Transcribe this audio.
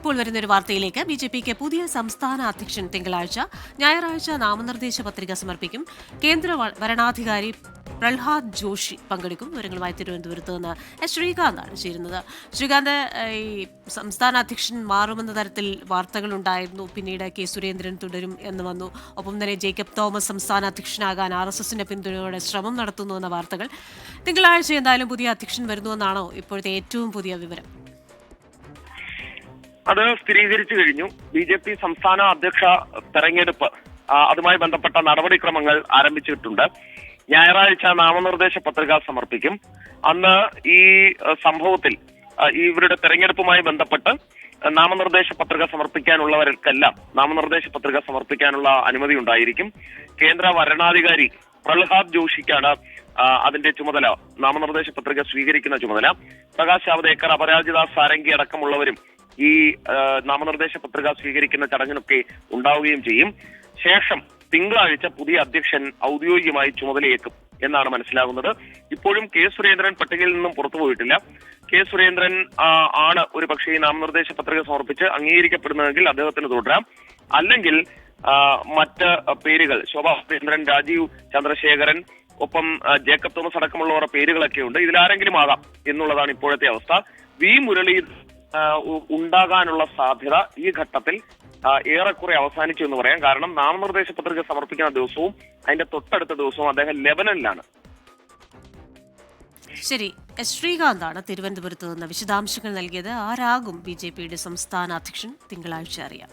ഇപ്പോൾ വരുന്നൊരു വാർത്തയിലേക്ക്. ബിജെപിക്ക് പുതിയ സംസ്ഥാന അധ്യക്ഷൻ തിങ്കളാഴ്ച, ഞായറാഴ്ച നാമനിർദ്ദേശ പത്രിക സമർപ്പിക്കും. കേന്ദ്ര വരണാധികാരി പ്രഹ്ലാദ് ജോഷി പങ്കെടുക്കും. വിവരങ്ങളുമായി തിരുവനന്തപുരത്ത് നിന്ന് ശ്രീകാന്താണ് ചേരുന്നത്. ശ്രീകാന്ത്, ഈ സംസ്ഥാന അധ്യക്ഷൻ മാറുമെന്ന തരത്തിൽ വാർത്തകളുണ്ടായിരുന്നു. പിന്നീട് കെ സുരേന്ദ്രൻ തുടരും എന്ന് വന്നു. ഒപ്പം തന്നെ ജേക്കബ് തോമസ് സംസ്ഥാന അധ്യക്ഷനാകാൻ RSSന്റെ പിന്തുണയോടെ ശ്രമം നടത്തുന്നുവെന്ന വാർത്തകൾ. തിങ്കളാഴ്ച എന്തായാലും പുതിയ അധ്യക്ഷൻ വരുന്നുവെന്നാണോ ഇപ്പോഴത്തെ ഏറ്റവും പുതിയ വിവരം? അത് സ്ഥിരീകരിച്ചു കഴിഞ്ഞു. BJP സംസ്ഥാന അധ്യക്ഷ തെരഞ്ഞെടുപ്പ് അതുമായി ബന്ധപ്പെട്ട നടപടിക്രമങ്ങൾ ആരംഭിച്ചിട്ടുണ്ട്. ഞായറാഴ്ച നാമനിർദ്ദേശ പത്രിക സമർപ്പിക്കും. അന്ന് ഈ സംഭവത്തിൽ ഇവരുടെ തെരഞ്ഞെടുപ്പുമായി ബന്ധപ്പെട്ട് നാമനിർദ്ദേശ പത്രിക സമർപ്പിക്കാനുള്ളവർക്കെല്ലാം നാമനിർദ്ദേശ പത്രിക സമർപ്പിക്കാനുള്ള അനുമതി ഉണ്ടായിരിക്കും. കേന്ദ്ര വരണാധികാരി പ്രഹ്ലാദ് ജോഷിക്കാണ് അതിന്റെ ചുമതല, നാമനിർദ്ദേശ പത്രിക സ്വീകരിക്കുന്ന ചുമതല. പ്രകാശ് ജാവ്ദേക്കർ, അപരാജിത സാരംഗി അടക്കമുള്ളവരും ഈ നാമനിർദ്ദേശ പത്രിക സ്വീകരിക്കുന്ന ചടങ്ങിനൊക്കെ ഉണ്ടാവുകയും ചെയ്യും. ശേഷം തിങ്കളാഴ്ച പുതിയ അധ്യക്ഷൻ ഔദ്യോഗികമായി ചുമതലയേക്കും എന്നാണ് മനസ്സിലാകുന്നത്. ഇപ്പോഴും കെ സുരേന്ദ്രൻ പട്ടികയിൽ നിന്നും പുറത്തുപോയിട്ടില്ല. കെ സുരേന്ദ്രൻ ആണ് ഒരു പക്ഷേ ഈ നാമനിർദ്ദേശ പത്രിക സമർപ്പിച്ച് അംഗീകരിക്കപ്പെടുന്നതെങ്കിൽ അദ്ദേഹത്തിന് തുടരാം. അല്ലെങ്കിൽ മറ്റ് പേരുകൾ, ശോഭാ സുരേന്ദ്രൻ, രാജീവ് ചന്ദ്രശേഖരൻ, ഒപ്പം ജേക്കബ് തോമസ് അടക്കമുള്ളവരുടെ പേരുകളൊക്കെ ഉണ്ട്. ഇതിലാരെങ്കിലും ആകാം എന്നുള്ളതാണ് ഇപ്പോഴത്തെ അവസ്ഥ. വി മുരളീധരൻ ഉണ്ടാകാനുള്ള സാധ്യത ഈ ഘട്ടത്തിൽ ഏറെക്കുറെ അവസാനിച്ചു എന്ന് പറയാം. കാരണം നാമനിർദ്ദേശ പത്രിക സമർപ്പിക്കുന്ന ദിവസവും അതിന്റെ തൊട്ടടുത്ത ദിവസവും അദ്ദേഹം ലെബനനിലാണ്. ശരി, ശ്രീകാന്താണ് തിരുവനന്തപുരത്ത് നിന്ന് വിശദാംശങ്ങൾ നൽകിയത്. ആരാകും BJPയുടെ സംസ്ഥാന അധ്യക്ഷൻ? തിങ്കളാഴ്ച അറിയാം.